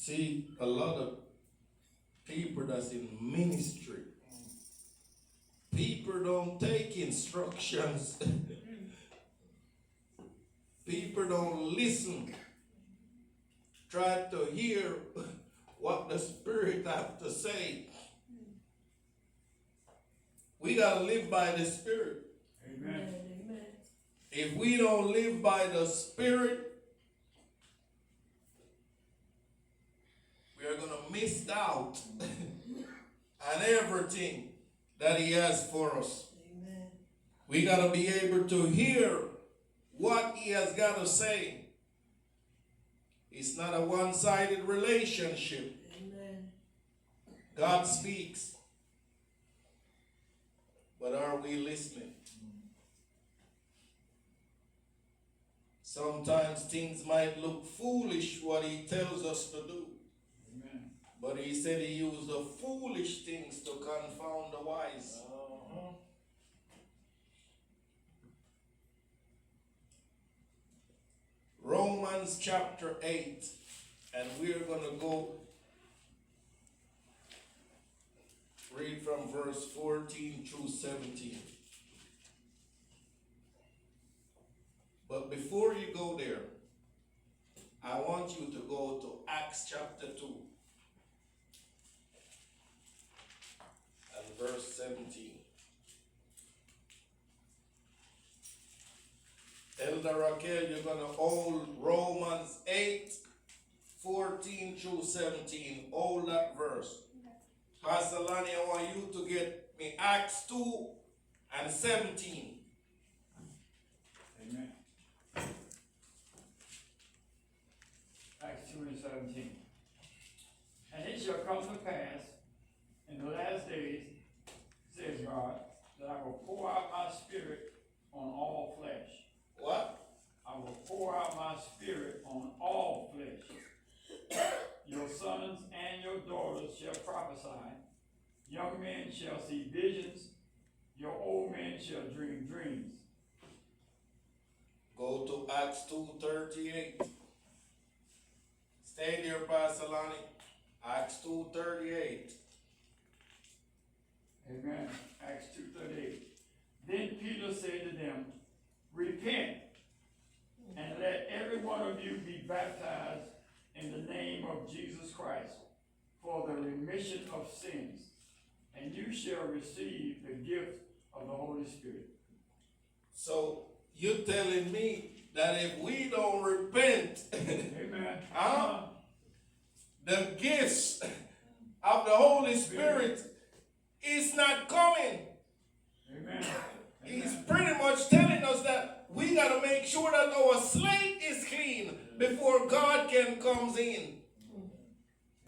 See, a lot of people that's in ministry, people don't take instructions. People don't listen. Try to hear what the Spirit has to say. We got to live by the Spirit. Amen. Amen. If we don't live by the Spirit, we are going to miss out on everything that He has for us. Amen. We got to be able to hear what He has got to say. It's not a one-sided relationship. Amen. God speaks. But are we listening? Sometimes things might look foolish what He tells us to do. Amen. But He said He used the foolish things to confound the wise. Romans chapter 8, and we're going to go read from verse 14 through 17. But before you go there, I want you to go to Acts chapter 2 and verse 17. Elder Raquel, you're going to hold Romans 8, 14 through 17. Hold that verse. Pastor Lonnie, I want you to get me Acts 2 and 17. Amen. Acts 2 and 17. And it shall come to pass in the last days, says God, that I will pour out my Spirit on all flesh. What? I will pour out my Spirit on all flesh. Your sons and your daughters shall prophesy. Young men shall see visions. Your old men shall dream dreams. Go to Acts 2:38. Stay there, Pastor Lonnie. Acts 2:38. Amen. Acts 2:38. Then Peter said to them, repent, and let every one of you be baptized in the name of Jesus Christ for the remission of sins, and you shall receive the gift of the Holy Spirit. So you're telling me that if we don't repent, Amen. the gifts of the Holy Spirit is not coming. Amen. He's pretty much telling us that we got to make sure that our slate is clean before God can come in.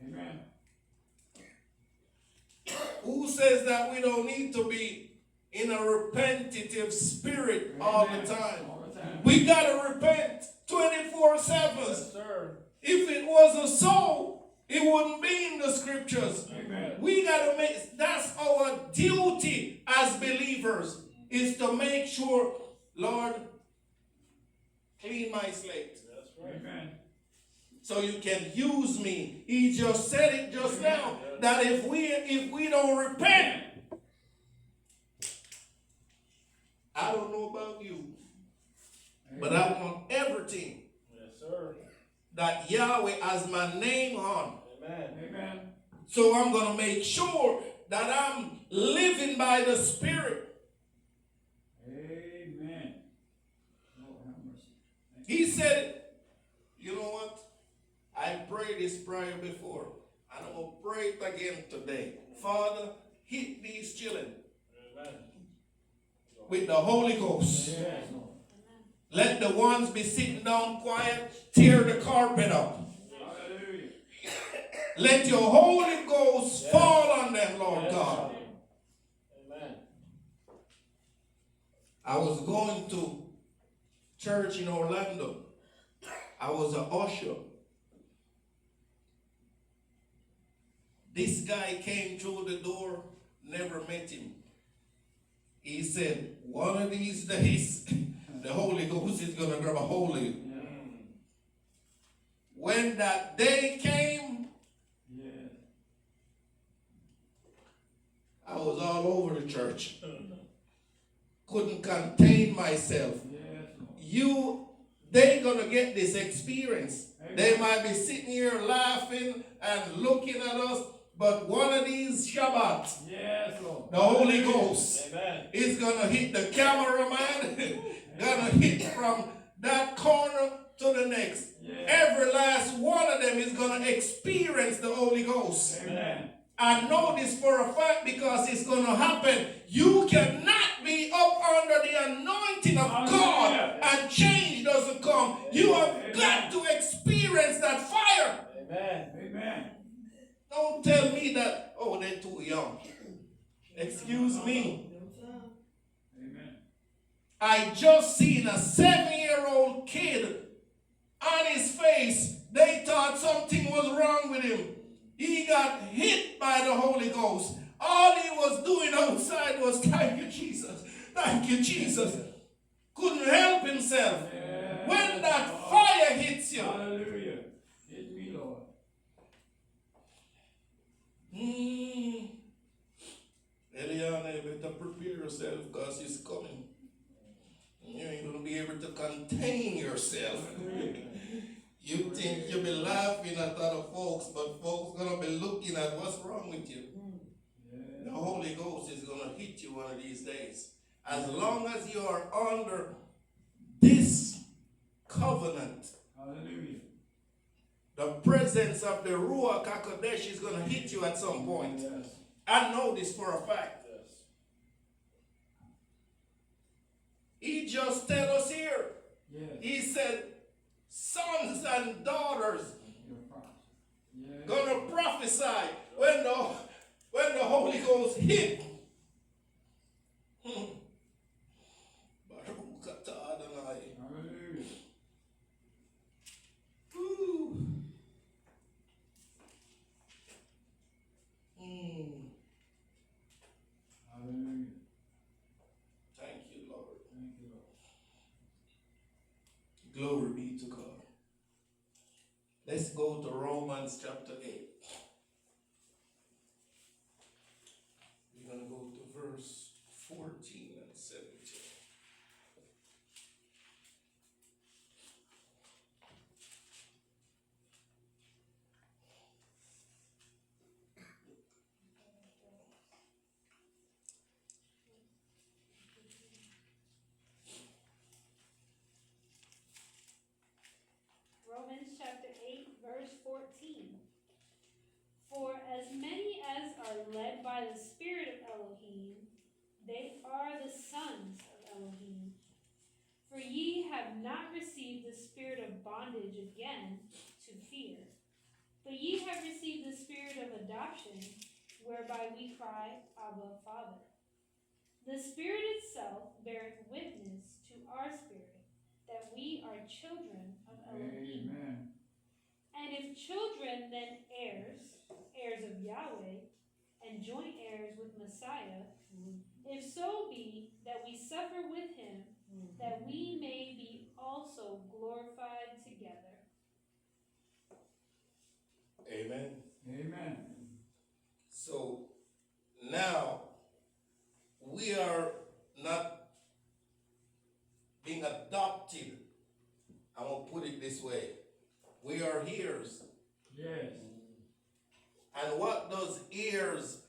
Amen. Who says that we don't need to be in a repentative spirit all the time? All the time. We got to repent 24/7. Yes, sir. If it wasn't so, it wouldn't be in the scriptures. Amen. We got to make, that's our duty as believers, is to make sure, Lord, clean my slate. That's right. Amen. So you can use me. He just said it just now, that if we don't repent, I don't know about you, but I want everything Yes, sir. that Yahweh has my name on. Amen. Amen. So I'm going to make sure that I'm living by the Spirit. Amen. Lord have mercy. He said, you know what? I prayed this prayer before, and I'm going to pray it again today. Father, hit these children Amen. with the Holy Ghost. Yes, Lord. Let the ones be sitting down quiet, tear the carpet up. Hallelujah. Let your Holy Ghost Yes. fall on them, Lord Yes. God. Amen. I was going to church in Orlando. I was an usher. This guy came through the door, never met him. He said, one of these days, the Holy Ghost is going to grab a hold of you. Yeah. When that day came, was all over the church. Couldn't contain myself. They gonna get this experience. Amen. They might be sitting here laughing and looking at us, but one of these Shabbats, Yes, Lord. the Holy Ghost Amen. is gonna hit the cameraman, gonna hit from that corner to the next. Yes. Every last one of them is gonna experience the Holy Ghost. Amen. I know this for a fact because it's going to happen. You cannot be up under the anointing of God and change doesn't come. You have got to experience that fire. Amen. Amen. Don't tell me that, oh, they're too young. Excuse me. Amen. I just seen a 7-year-old kid on his face. They thought something was wrong with him. He got hit by the Holy Ghost. All he was doing outside was, thank you, Jesus. Thank you, Jesus. Couldn't help himself. Yes. When that fire hits you. Hallelujah. Hit me, Lord. Eliana, you better prepare yourself because it's coming. You ain't going to be able to contain yourself. You think you'll be laughing at other folks, but folks going to be looking at what's wrong with you. The Holy Ghost is going to hit you one of these days. As long as you are under this covenant, Hallelujah. the presence of the Ruach HaKodesh is going to hit you at some point. Yes. I know this for a fact. Yes. He just tell us here. Yes. He said, sons and daughters Your prophet. Yes. gonna prophesy when the Holy Ghost hit. Baruch atah Adonai. Hallelujah. Woo. Hallelujah. Thank you, Lord. Thank you, Lord. Glory be to God. Let's go to Romans chapter 8. We're going to go to verse 14 and 17. Romans chapter 8, verse 14. For as many as are led by the Spirit of Elohim, they are the sons of Elohim. For ye have not received the spirit of bondage again to fear, but ye have received the spirit of adoption, whereby we cry, Abba, Father. The Spirit itself beareth witness to our spirit that we are children of Elohim. Amen. And if children, then heirs, heirs of Yahweh, and joint heirs with Messiah, if so be that we suffer with him, that we may be also glorified together. Amen. Amen. So now we are not being adopted. I'm going to put it this way. We are heirs. Yes. And what does heirs?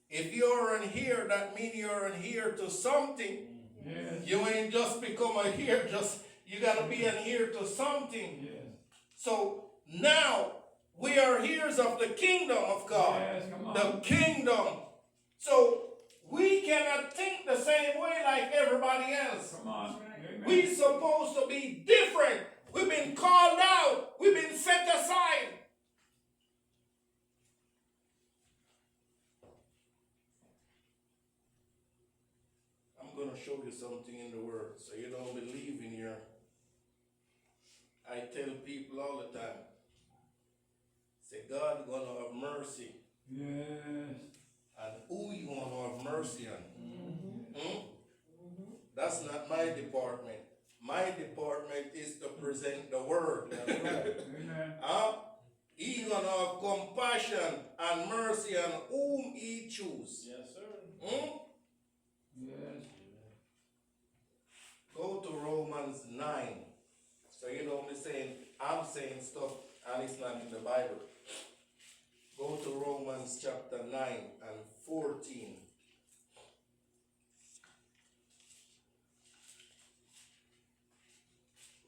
If you're an heir, that means you're an heir to something. Yes. You ain't just become a heir, you got to be an heir to something. Yes. So now we are heirs of the kingdom of God. Yes, come on. The kingdom. So we cannot think the same way like everybody else. Come on. Amen. We're supposed to be different. We've been called out. We've been set aside. I'm going to show you something in the Word so you don't believe in your... I tell people all the time, say God going to have mercy. Yes. And who you want to have mercy on? That's not my department. My department is to present the word. Amen. He gonna have compassion and mercy on whom he choose. Yes, sir. Hmm? Yes. Go to Romans 9. So you know I'm saying stuff and it's not in the Bible. Go to Romans chapter 9 and 14.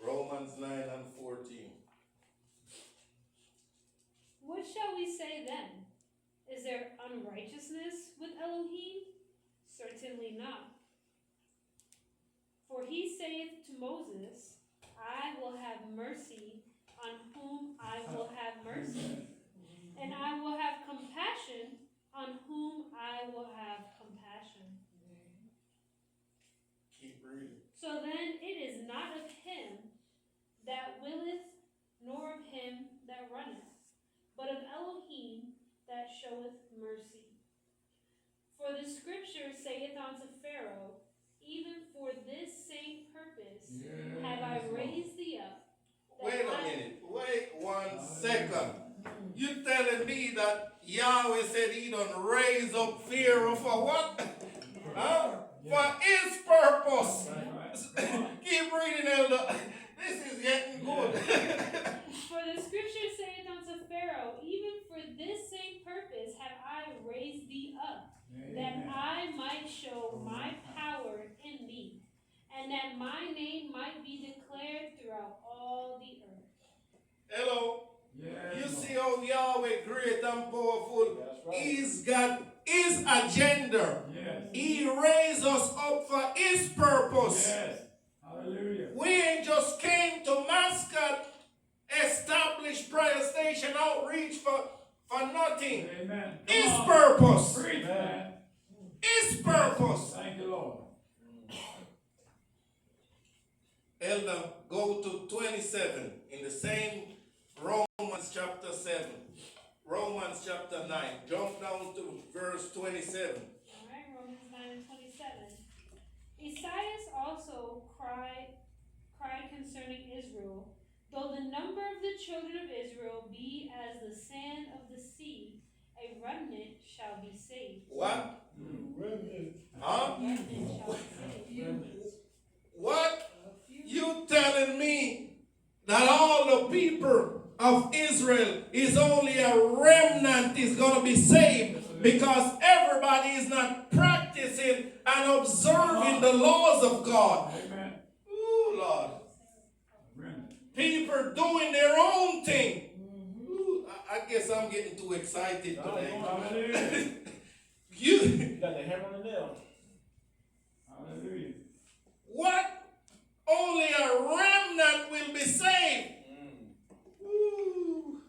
Romans 9 and 14. What shall we say then? Is there unrighteousness with Elohim? Certainly not. For he saith to Moses, I will have mercy on whom I will have mercy, and I will have compassion on whom I will have compassion. Keep reading. So then it is not of him that willeth, nor of him that runneth, but of Elohim that showeth mercy. For the scripture saith unto Pharaoh, even for this same purpose have I raised thee up. that Wait a I- minute. Wait 1 second. You telling me that Yahweh said he done raise up Pharaoh for what? Huh? For his purpose. Keep reading, Elder. This is getting good. For the scripture saith unto Pharaoh, even for this same purpose have I raised thee up, that I might show my power in thee, and that my name might be declared throughout all the earth. Hello. Yes. You see how Yahweh great and powerful. That's right. He's got his agenda. Yes. He raised us up for his purpose. Yes. Hallelujah. We ain't just came to Mascot, establish prayer station outreach for nothing. Amen. Come His on. purpose. Preach, man. His purpose. Thank you, Lord. Elder, go to 27 in the same Romans chapter 7. Romans chapter 9. Jump down to verse 27. All right, Romans 9 and 27. Esaias also cried concerning Israel, though the number of the children of Israel be as the sand of the sea, a remnant shall be saved. What? Remnant. Huh? Remnant shall be saved. What? You telling me that all the people of Israel is only a remnant is going to be saved because everybody is not practicing and observing the laws of God. Amen. Ooh, Lord. Remnant. People doing their own thing. Ooh, I guess I'm getting too excited today. Hallelujah. You got the hammer on the nail. Hallelujah. What? Only a remnant will be saved. Ooh.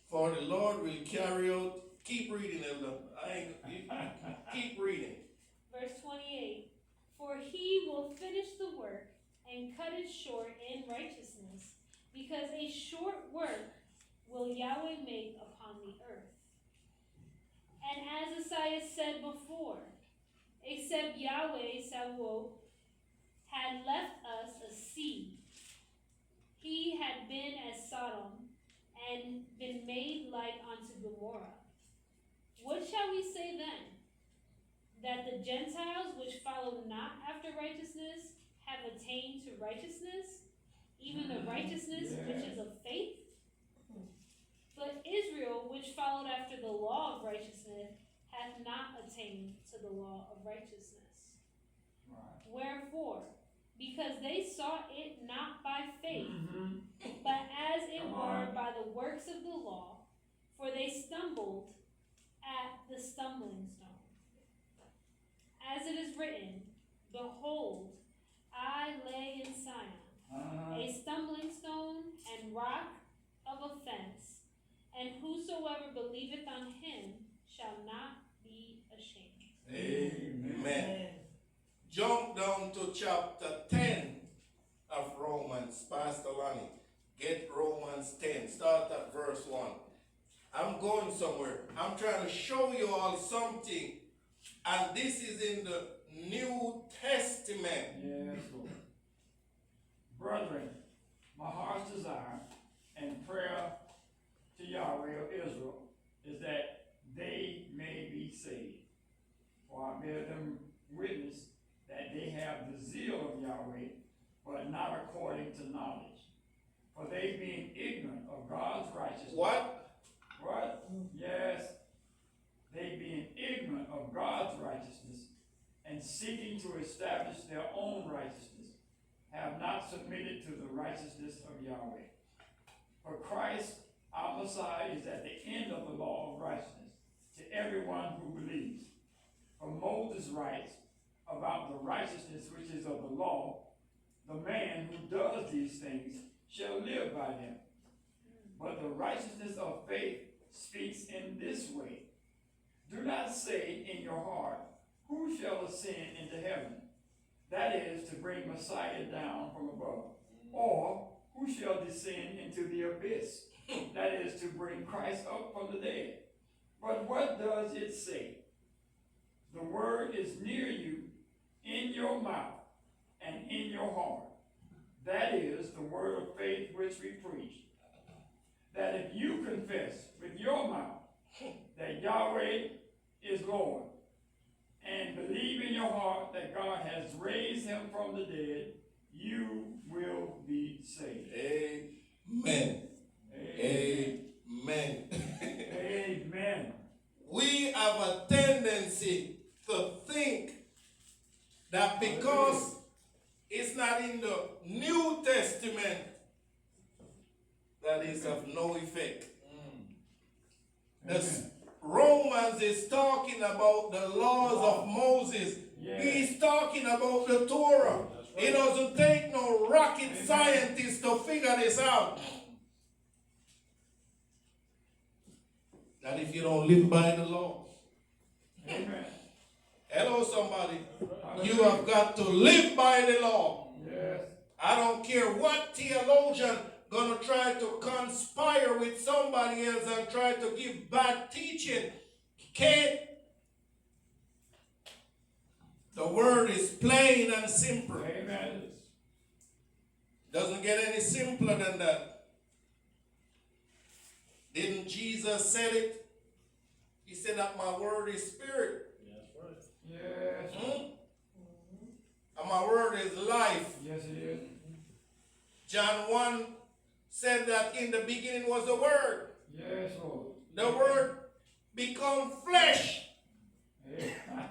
For the Lord will carry out. Keep reading, Elder. Keep reading. Verse 28. For he will finish the work and cut it short in righteousness, because a short work will Yahweh make upon the earth. And as Isaiah said before, except Yahweh Sabaoth had left us a seed, he had been as Sodom and been made like unto Gomorrah. What shall we say then? That the Gentiles which follow not after righteousness have attained to righteousness, even the righteousness which is of faith? But Israel, which followed after the law of righteousness, hath not attained to the law of righteousness. Right. Wherefore, because they sought it not by faith, Mm-hmm. but as it Come were on. by the works of the law, for they stumbled at the stumbling stone. As it is written, Behold, I lay in Sion a stumbling stone and rock of offense, and whosoever believeth on him shall not be ashamed. Amen. Jump down to chapter 10 of Romans, Pastor Lonnie. Get Romans 10. Start at verse 1. I'm going somewhere. I'm trying to show you all something. And this is in the New Testament. Yes, Lord. Brethren, my heart's desire and prayer but not according to knowledge. For they being ignorant of God's righteousness. What? What? Yes. They being ignorant of God's righteousness and seeking to establish their own righteousness, have not submitted to the righteousness of Yahweh. For Christ, our Messiah, is at the end of the law of righteousness to everyone who believes. For Moses writes about the righteousness which is of the law, the man who does these things shall live by them. But the righteousness of faith speaks in this way. Do not say in your heart, who shall ascend into heaven? That is, to bring Messiah down from above. Or, who shall descend into the abyss? That is, to bring Christ up from the dead. But what does it say? The word is near you, in your mouth and in your heart. That is the word of faith which we preach. That if you confess with your mouth that Yahweh is Lord, and believe in your heart that God has raised him from the dead, you will be saved. Amen. Amen. Amen. We have a tendency to think that because it's not in the New Testament, that is of no effect. Amen. Romans is talking about the laws of Moses. Yes. He's talking about the Torah. It doesn't take no rocket scientist to figure this out. That if you don't live by the law. Amen. Hello, somebody. You have got to live by the law. Yes. I don't care what theologian gonna try to conspire with somebody else and try to give bad teaching. Can't. The word is plain and simple. Amen. Doesn't get any simpler than that. Didn't Jesus say it? He said that my word is spirit. That's right. Yes. And my word is life. Yes, it is. John 1 said that in the beginning was the word. Yes, Lord. The word become flesh. Amen.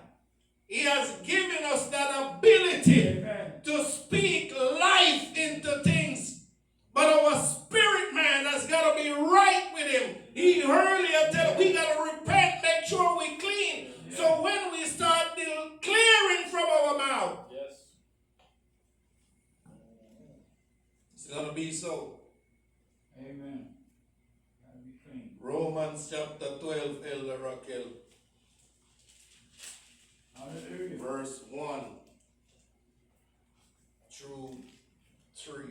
He has given us that ability Amen. to speak life into things. But our spirit man has got to be right with him. He earlier said we got to repent, make sure we clean. Yeah. So when we start clearing from our mouth, Yes. it's going to be so. Amen. Gotta be clean. Romans chapter 12, Elder Raquel, Hallelujah. verse 1 through 3.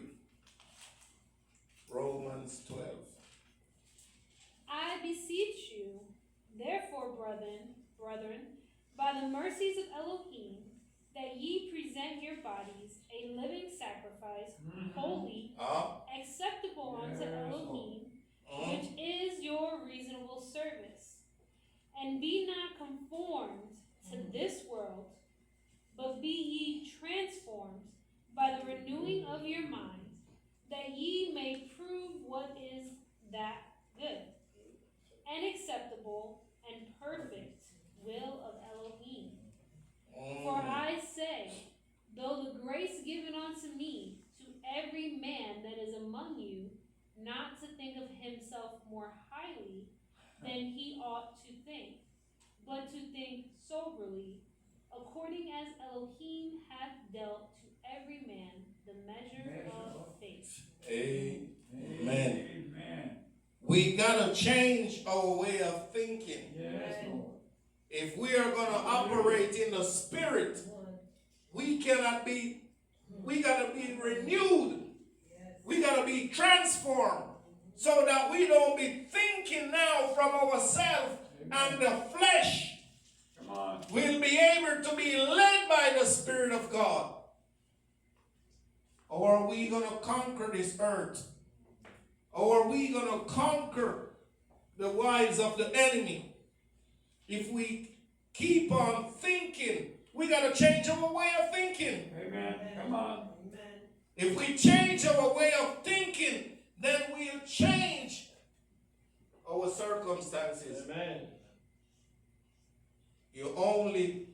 Romans 12. I beseech you, therefore, brethren, by the mercies of Elohim, that ye present your bodies a living sacrifice, holy, acceptable unto Yes, Elohim, which is your reasonable service. And be not conformed to this world, but be ye transformed by the renewing of your mind, that ye may prove what is that good and acceptable and perfect will of Elohim. For I say, though the grace given unto me, to every man that is among you, not to think of himself more highly than he ought to think, but to think soberly, according as Elohim hath dealt to every man the measure of faith. Amen. Amen. We got to change our way of thinking. Yes, Lord. If we are going to operate in the spirit, we got to be renewed. We got to be transformed so that we don't be thinking now from ourselves and the flesh. Come on. We'll be able to be led by the Spirit of God. Or are we going to conquer this earth? Or are we going to conquer the wiles of the enemy? If we keep on thinking, we got to change our way of thinking. Amen. Come on. If we change our way of thinking, then we'll change our circumstances. Amen. You only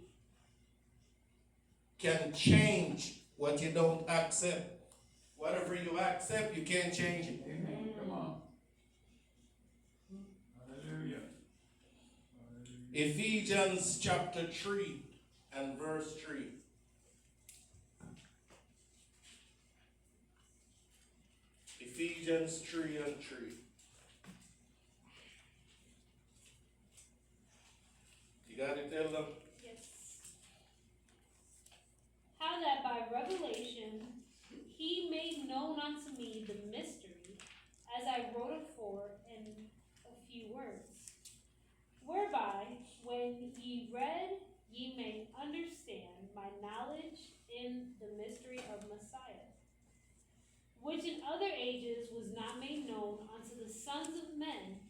can change what you don't accept. Whatever you accept, you can't change it. Amen. Come on. Hallelujah. Ephesians chapter 3 and verse 3. Ephesians 3 and 3. You got it, Ella? Yes. How that by revelation he made known unto me the mystery, as I wrote afore in a few words, whereby, when ye read, ye may understand my knowledge in the mystery of Messiah, which in other ages was not made known unto the sons of men,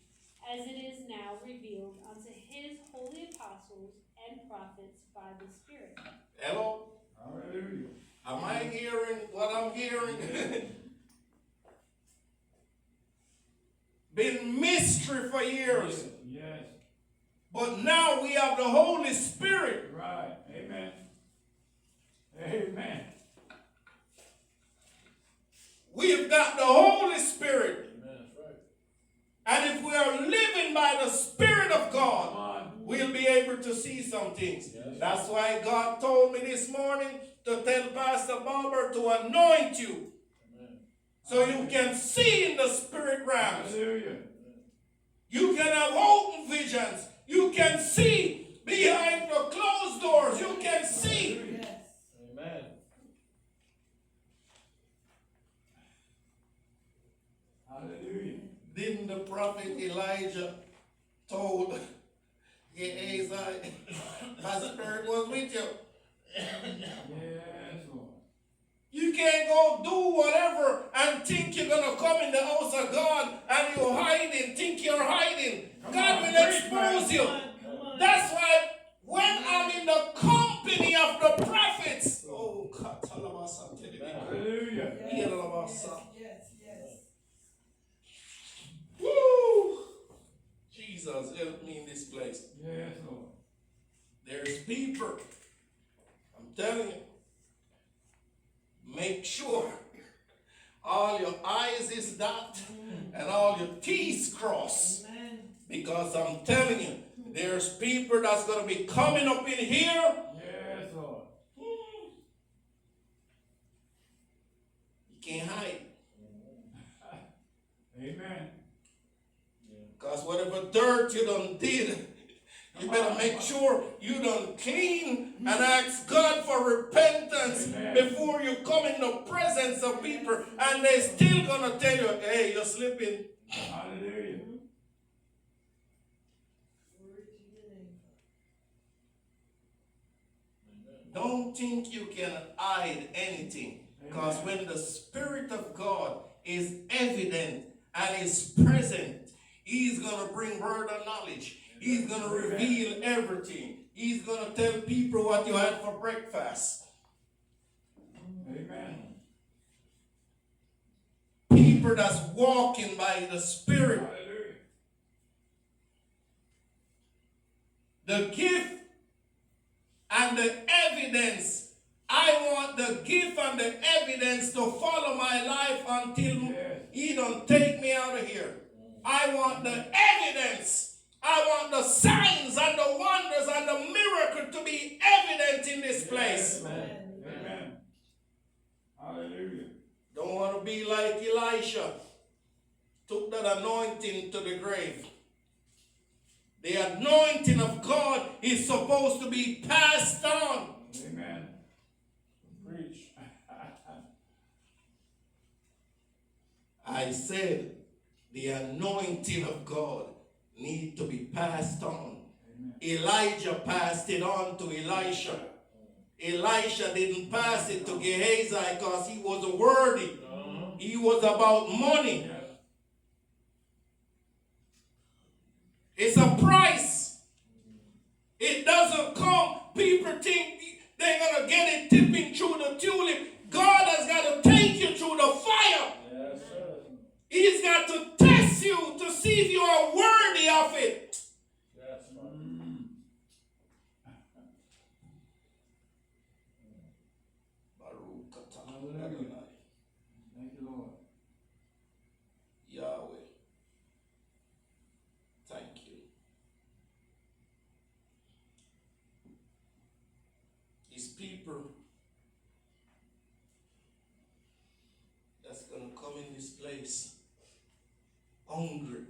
as it is now revealed unto his holy apostles and prophets by the Spirit. Hello? Hallelujah. Am I hearing what I'm hearing? Been mystery for years. Yes. But now we have the Holy Spirit. Right. Amen. Amen. We've got the Holy Spirit. Amen. That's right. And if we are living by the Spirit of Come God, on. we'll be able to see some things. Yes. That's why God told me this morning to tell Pastor Barber to anoint you Amen. so you can see in the spirit realms. Hallelujah. You can have open visions. You can see behind the closed doors. You can see. Amen. Hallelujah. Didn't the prophet Elijah told Gehazi, my spirit was with you. Yes, Lord. You can't go do whatever and think you're going to come in the house of God and you're hiding, think you're hiding. God will expose you. That's why when I'm in the company of the prophets, oh, Hallelujah. woo, Jesus, help me in this place. Yes, Lord. There's people, I'm telling you, make sure all your I's is dotted and all your T's crossed. Because I'm telling you, there's people that's going to be coming up in here. Yes, Lord. You can't hide. Amen. Because whatever dirt you done did, you better make sure you done clean and ask God for repentance. Amen. Before you come in the presence of people and they still gonna tell you, hey, you're slipping. Hallelujah. Don't think you can hide anything. Because when the Spirit of God is evident and is present, He's going to bring word of knowledge. He's going to reveal everything. He's going to tell people what you had for breakfast. Amen. People that's walking by the Spirit. Hallelujah. The gift and the evidence. I want the gift and the evidence to follow my life until He don't take me out of here. I want the evidence. I want the signs and the wonders and the miracle to be evident in this place. Amen. Amen. Hallelujah. Don't want to be like Elisha. Took that anointing to the grave. The anointing of God is supposed to be passed on. Amen. Preach. I said the anointing of God need to be passed on. Amen. Elijah passed it on to Elisha. Elisha didn't pass it to Gehazi because he wasn't worthy. He was about money. Yes. It's a price. It doesn't come. People think they're going to get it tipping through the tulip. God has got to take you people that's gonna come in this place hungry,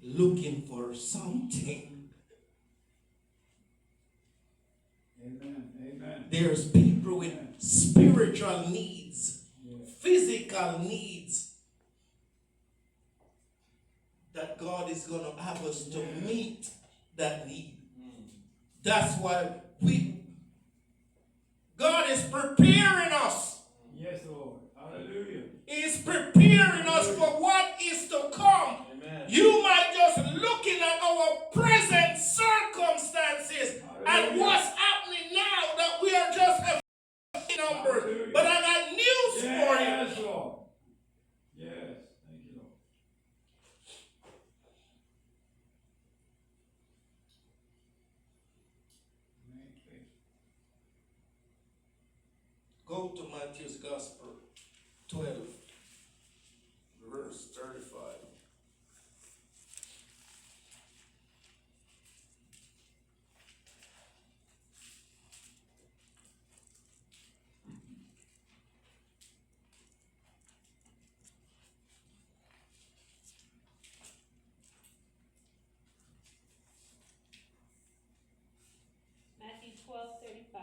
looking for something. Amen. Amen. There's people with spiritual needs, physical needs that God is gonna have us to meet that need. That's why God is preparing us. Yes, Lord. Hallelujah. He's preparing us for what is to come. Amen. You might just looking at our present circumstances and what's happening now that we are just a number. Hallelujah. But I got news for you. Yes, Lord. Yes. Thank you, Lord. Thank you. Go to Matthew's Gospel 12, verse 35. Matthew 12:35.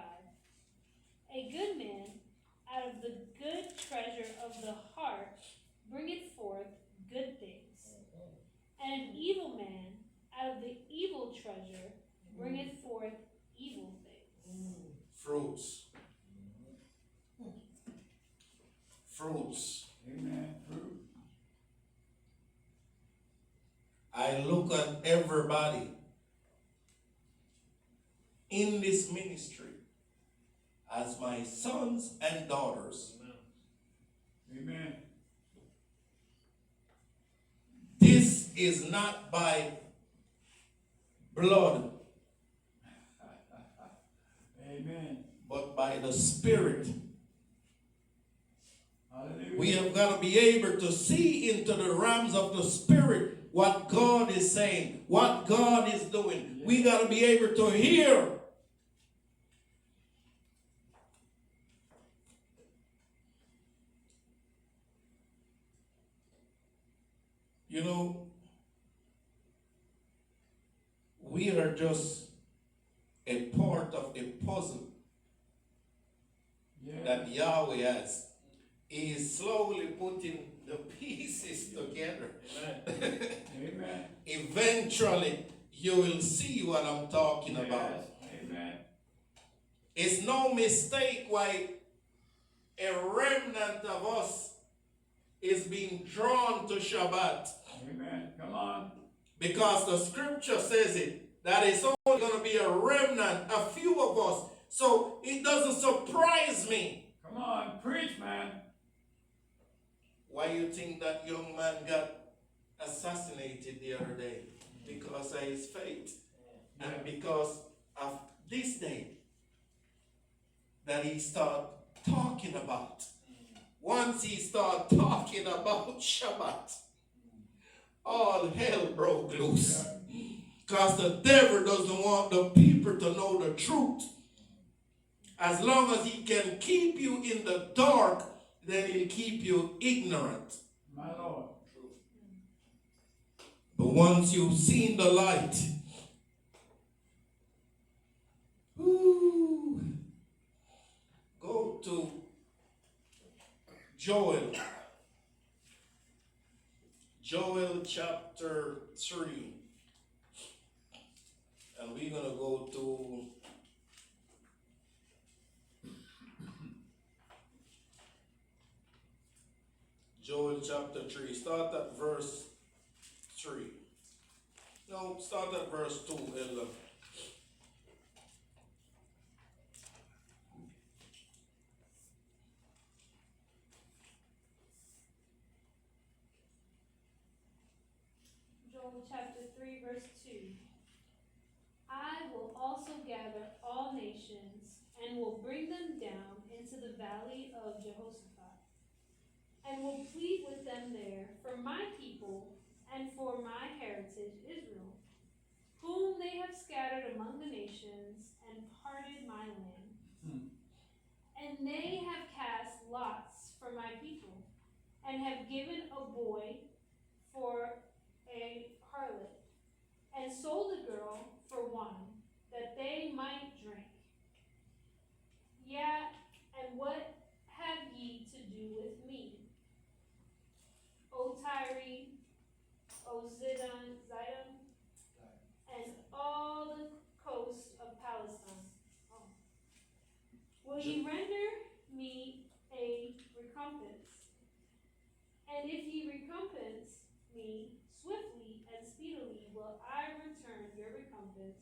A good man out of the good treasure of the heart bringeth forth good things, and an evil man out of the evil treasure bringeth forth evil things. Fruits. Fruits. Amen. Fruit. I look at everybody in this ministry as my sons and daughters. Amen. This is not by blood, Amen. but by the Spirit. Hallelujah. We have got to be able to see into the realms of the Spirit what God is saying, what God is doing. We got to be able to hear. You know, we are just a part of a puzzle Yeah. that Yahweh has. He is slowly putting the pieces together. Amen. Amen. Eventually, you will see what I'm talking about. Yes. Amen. It's no mistake why a remnant of us is being drawn to Shabbat. Amen. Come on. Because the scripture says it, that it's only going to be a remnant, a few of us. So it doesn't surprise me. Come on. Preach, man. Why you think that young man got assassinated the other day? Because of his faith. And because of this day that he started talking about. Once he started talking about Shabbat, all hell broke loose. Because the devil doesn't want the people to know the truth. As long as he can keep you in the dark, then he'll keep you ignorant. My Lord. But once you've seen the light, go to Joel. Joel chapter 3. And we're going to go to Joel chapter 3. Start at verse 3. No, start at verse 2, Ella. Joel chapter 3, verse 2. I will also gather all nations and will bring them down into the valley of Jehoshaphat, and will plead with them there for my people and for my heritage Israel. whom they have scattered among the nations, and parted my land. And they have cast lots for my people, and have given a boy for a harlot, and sold a girl for wine, that they might drink. Yeah, and what have ye to do with me, O Tyre, O Zidon, and all the coast of Palestine? Oh. Will ye render me a recompense? And if ye recompense me swiftly and speedily, will I return your recompense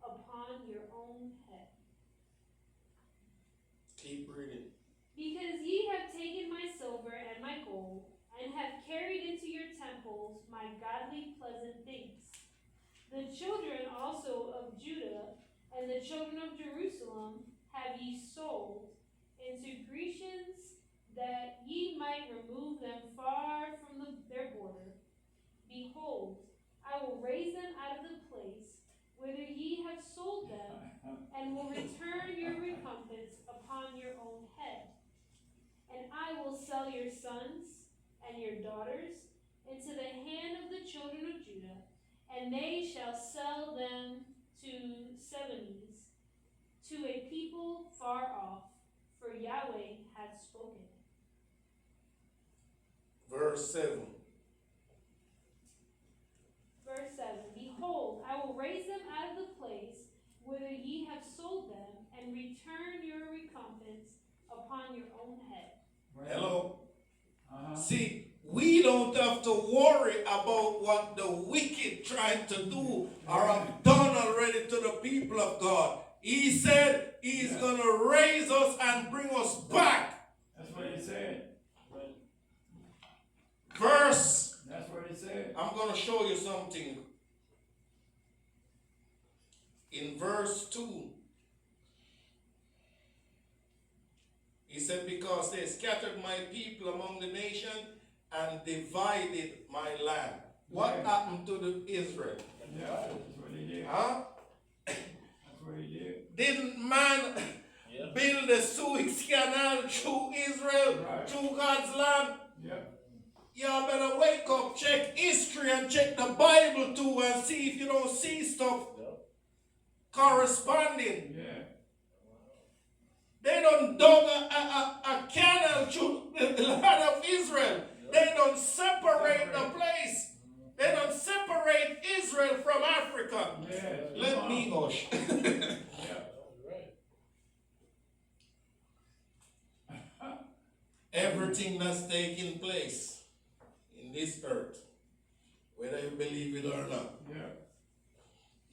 upon your own head. Keep reading. Because ye have taken my silver and my gold, and have carried into your temples my godly pleasant things. The children also of Judah and the children of Jerusalem have ye sold into Grecians, that ye might remove them far from their border. Behold, I will raise them out of the place whither ye have sold them, and will return your recompense upon your own head. And I will sell your sons and your daughters into the hand of the children of Judah, and they shall sell them to Sebenies, to a people far off, for Yahweh hath spoken it. Verse 7. Verse 7, behold, I will raise them out of the place whither ye have sold them, and return your recompense upon your own head. Hello? Uh-huh. See, we don't have to worry about what the wicked trying to do or have done already to the people of God. He said he's going to raise us and bring us back. That's what he said. Verse, That's what he said. I'm going to show you something. In verse 2, he said, because they scattered my people among the nation and divided my land. What happened to the Israel? Yeah, that's what he did. Huh? That's what he did. Didn't man build the Suez Canal through Israel, Right. through God's land? Yep. Y'all better wake up, check history and check the Bible too, and see if you don't see stuff corresponding. Yeah. They don't dug a canal through the land of Israel. They don't separate the place. They don't separate Israel from Africa. Yeah. Let me hush. Everything that's taking place in this earth, whether you believe it or not,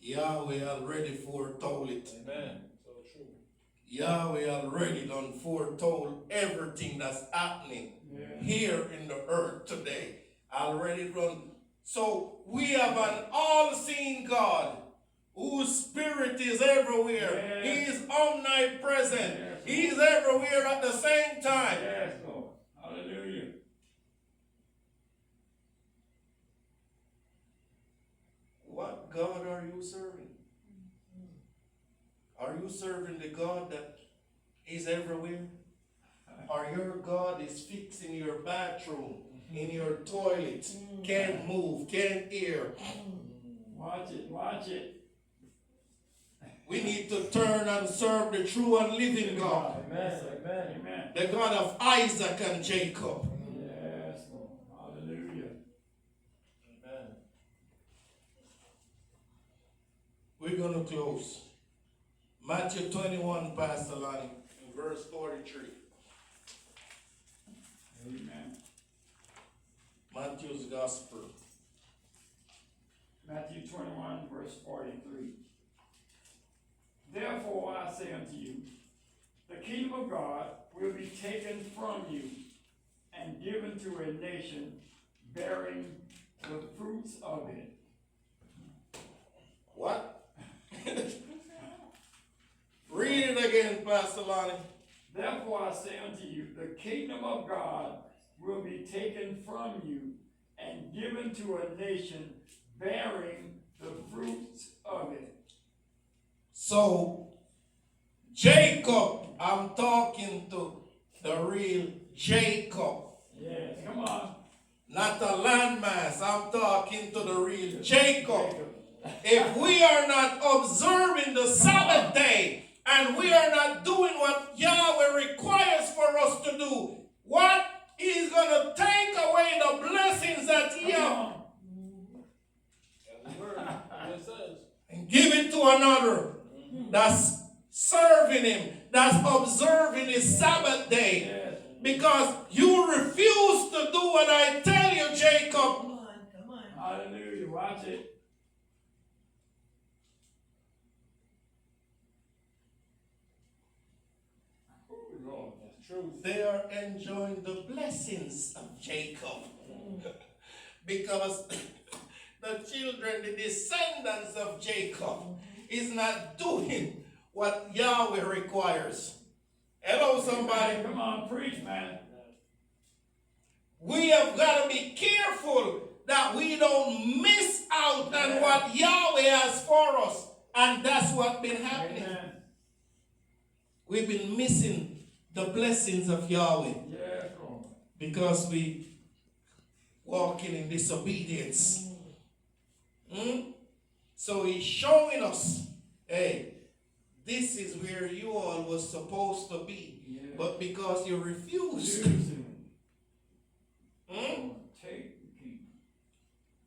Yahweh already foretold it. Amen. So true. Yahweh already done foretold everything that's happening here in the earth today. Already done. So we have an all-seeing God whose spirit is everywhere. Yes. He is omnipresent. Yes. He's everywhere at the same time. Yes, Lord. Hallelujah. What God are you serving? Are you serving the God that is everywhere? Or your God is fixed in your bathroom, in your toilet, can't move, can't hear? Watch it. Watch it. We need to turn and serve the true and living God, Amen. Amen. Amen. the God of Isaac and Jacob. Yes, Lord. Hallelujah. Amen. We're going to close. Matthew 21, Pastor Lonnie, in verse 43. Amen. Matthew's Gospel. Matthew 21, verse 43. Therefore I say unto you, the kingdom of God will be taken from you and given to a nation bearing the fruits of it. What? Read it again, Pastor Lonnie. Therefore I say unto you, the kingdom of God will be taken from you and given to a nation bearing the fruits of it. So, Jacob, I'm talking to the real Jacob. Yes, come on. Not a landmass. I'm talking to the real Jacob. If we are not observing the Sabbath day and we are not doing what Yahweh requires for us to do, what is going to take away the blessings that He Come has on. That's the word. What it says. and give it to another that's serving Him, that's observing His Sabbath day? Yes. Because you refuse to do what I tell you, Jacob. Come on. Hallelujah. Watch it. Oh, Lord. That's truth. They are enjoying the blessings of Jacob. Because the children, the descendants of Jacob, is not doing what Yahweh requires. Hello, somebody. Come on, preach, man. We have got to be careful that we don't miss out on what Yahweh has for us. And that's what's been happening. Amen. We've been missing the blessings of Yahweh Yes, Lord. because we walking in disobedience. So He's showing us, hey, this is where you all was supposed to be. Yes. But because you refused, Use him. hmm, Take the kingdom.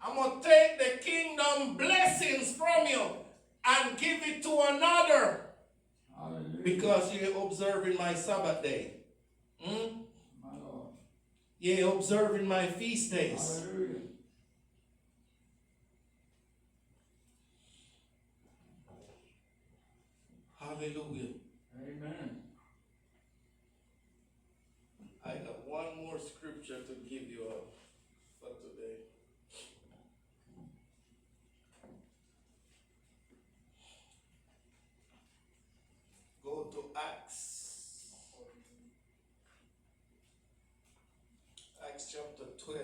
I'm going to take the kingdom blessings from you and give it to another Hallelujah. because you're observing my Sabbath day. My Lord. You're observing my feast days. Hallelujah. Hallelujah. Amen. I got one more scripture to give you for today. Go to Acts. Acts chapter 12.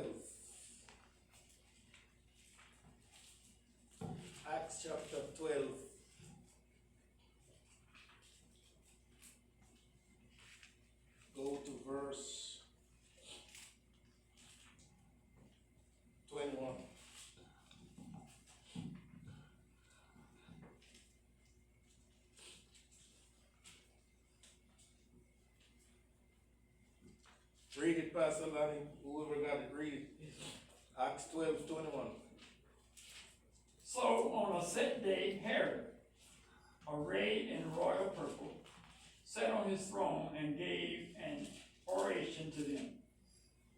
Acts chapter 12. Go to verse 21. Read it, Pastor Lonnie. Whoever got it, read it. Acts 12:21. So on a set day, Herod, arrayed in royal purple, sat on his throne and gave an oration to them.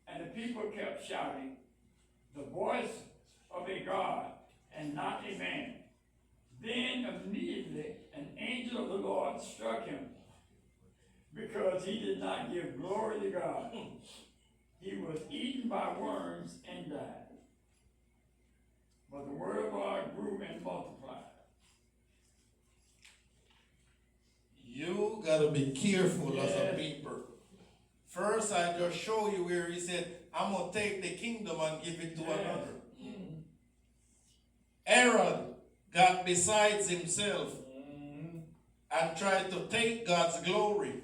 And the people kept shouting, "The voice of a God and not a man." Then immediately an angel of the Lord struck him, because he did not give glory to God. He was eaten by worms and died. But the word of God grew and multiplied. You gotta be careful as a Yes. people. First, I just show you where he said, I'm gonna take the kingdom and give it to Yes. another. Herod got besides himself and tried to take God's glory.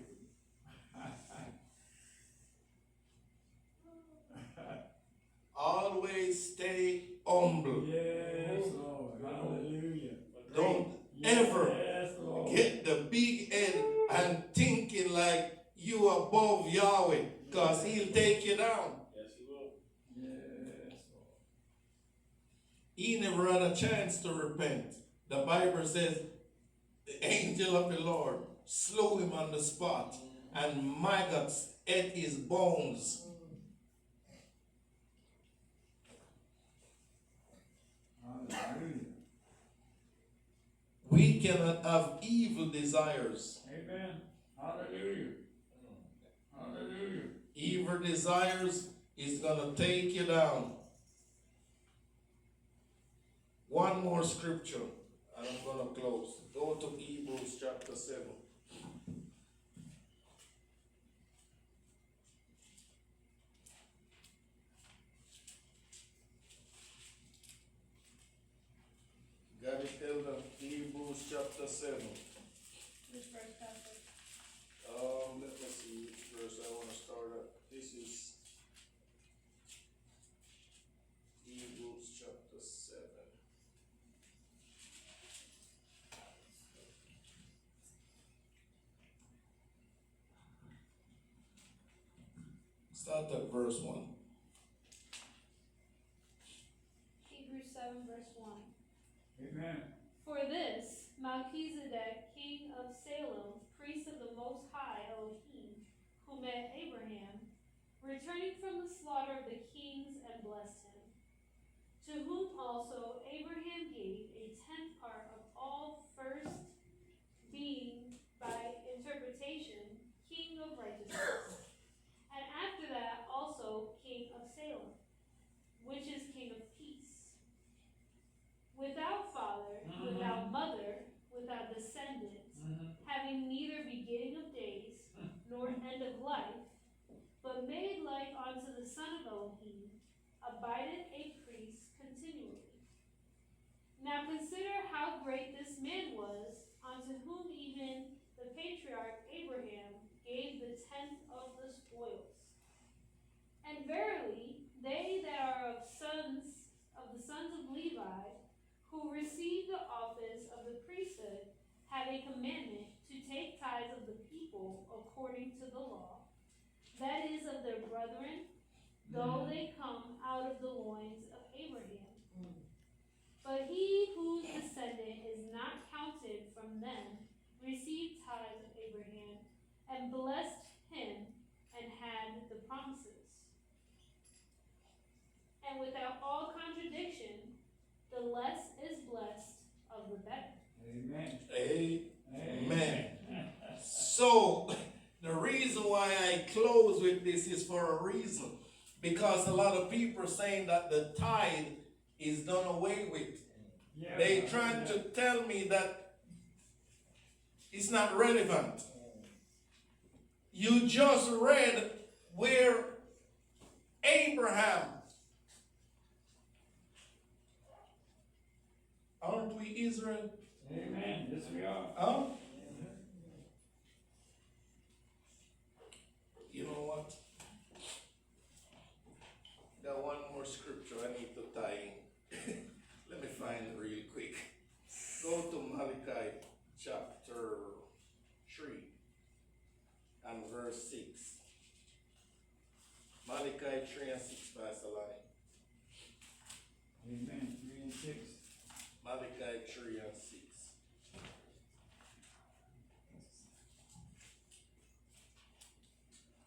Always stay humble. Yes, Lord. Hallelujah. Don't ever Yes, Lord. get the big head and thinking like you above Yahweh, because He'll take you down. Yes, He will. Yes, Lord. He never had a chance to repent. The Bible says the angel of the Lord slew him on the spot, and maggots ate his bones. Hallelujah. We cannot have evil desires. Amen. Hallelujah. Hallelujah. Evil desires is going to take you down. One more scripture, and I'm going to close. Go to Hebrews chapter 7. Elder, Hebrews chapter 7. Which verse, Pastor? Let me see which verse I want to start at. This is Hebrews chapter 7. Start at verse 1. Hebrews 7, verse 1. Amen. For this, Melchizedek, king of Salem, priest of the Most High Elohim, who met Abraham, returning from the slaughter of the kings and blessed him, to whom also Abraham gave a tenth part of all, first being by interpretation king of righteousness, and after that also king of Salem, which is king of peace. Without father, without mother, without descendant, having neither beginning of days, nor end of life, but made like unto the Son of Elohim, abideth a priest continually. Now consider how great this man was, unto whom even the patriarch Abraham gave the tenth of the spoils. And verily, they that are of the sons of Levi, who receive the office of the priesthood, have a commandment to take tithes of the people according to the law, that is, of their brethren, though they come out of the loins of Abraham. But he whose descendant is not counted from them received tithes of Abraham, and blessed him, and had the promises. And without all contradiction, the less is blessed of the better. Amen. Amen. So, the reason why I close with this is for a reason. Because a lot of people are saying that the tithe is done away with. Yeah, They trying to tell me that it's not relevant. You just read where Abraham, aren't we Israel? Amen. Yes, we are. Huh? You know what? Got one more scripture I need to tie in. Let me find it real quick. Go to Malachi chapter 3 and verse 6. Malachi 3 and 6, Pastor Lonnie. Amen. 3 and 6. Malachi 3 and 6.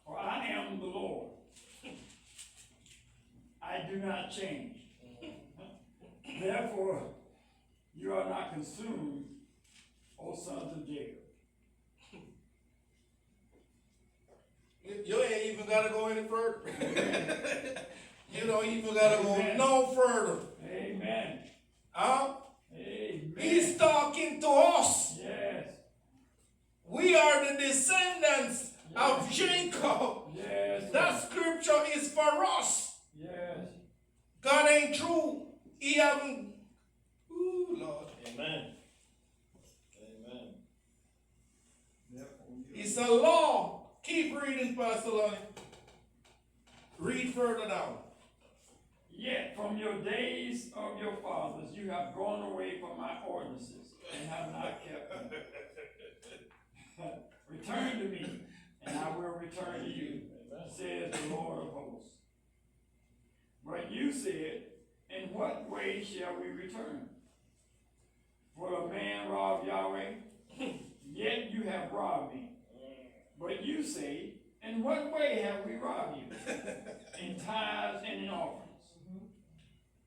For I am the Lord. I do not change. Therefore, you are not consumed, O sons of Jacob. You ain't even got to go any further. You don't even got to go no further. Amen. Huh? Amen. He's talking to us. Yes. We are the descendants of Jacob. Yes. That scripture is for us. Yes. God ain't true. He haven't. Ooh, Lord. Amen. Amen. Therefore, It's a law. Keep reading, Pastor Lonnie. Read further down. Yet from your days of your fathers you have gone away from my ordinances and have not kept them. Return to me, and I will return to you, says the Lord of hosts. But you said, in what way shall we return? Will a man rob Yahweh? Yet you have robbed me. But you say, in what way have we robbed you? In tithes and in offerings.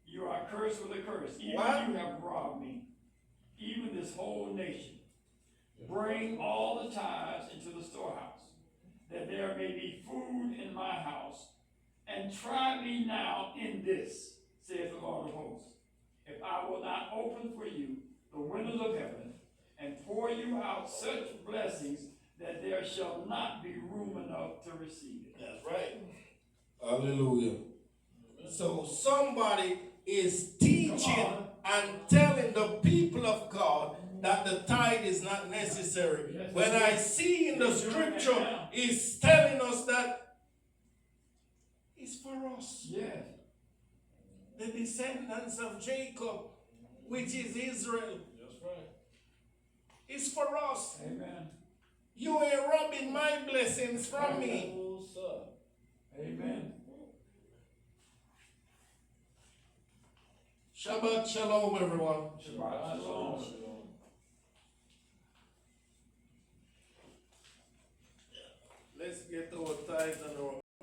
You are cursed with a curse. Even What? you have robbed me, even this whole nation. Bring all the tithes into the storehouse, that there may be food in my house. And try me now in this, saith the Lord of hosts, if I will not open for you the windows of heaven, and pour you out such blessings that there shall not be room enough to receive it. That's right. Hallelujah. So somebody is teaching and telling the people of God that the tithe is not necessary. When I see in the scripture, it's telling us that it's for us, Yes. the descendants of Jacob, which is Israel. That's right. It's for us. Amen. You ain't robbing my blessings from me. Oh, sir. Amen. Shabbat shalom, everyone. Shabbat shalom. Shalom.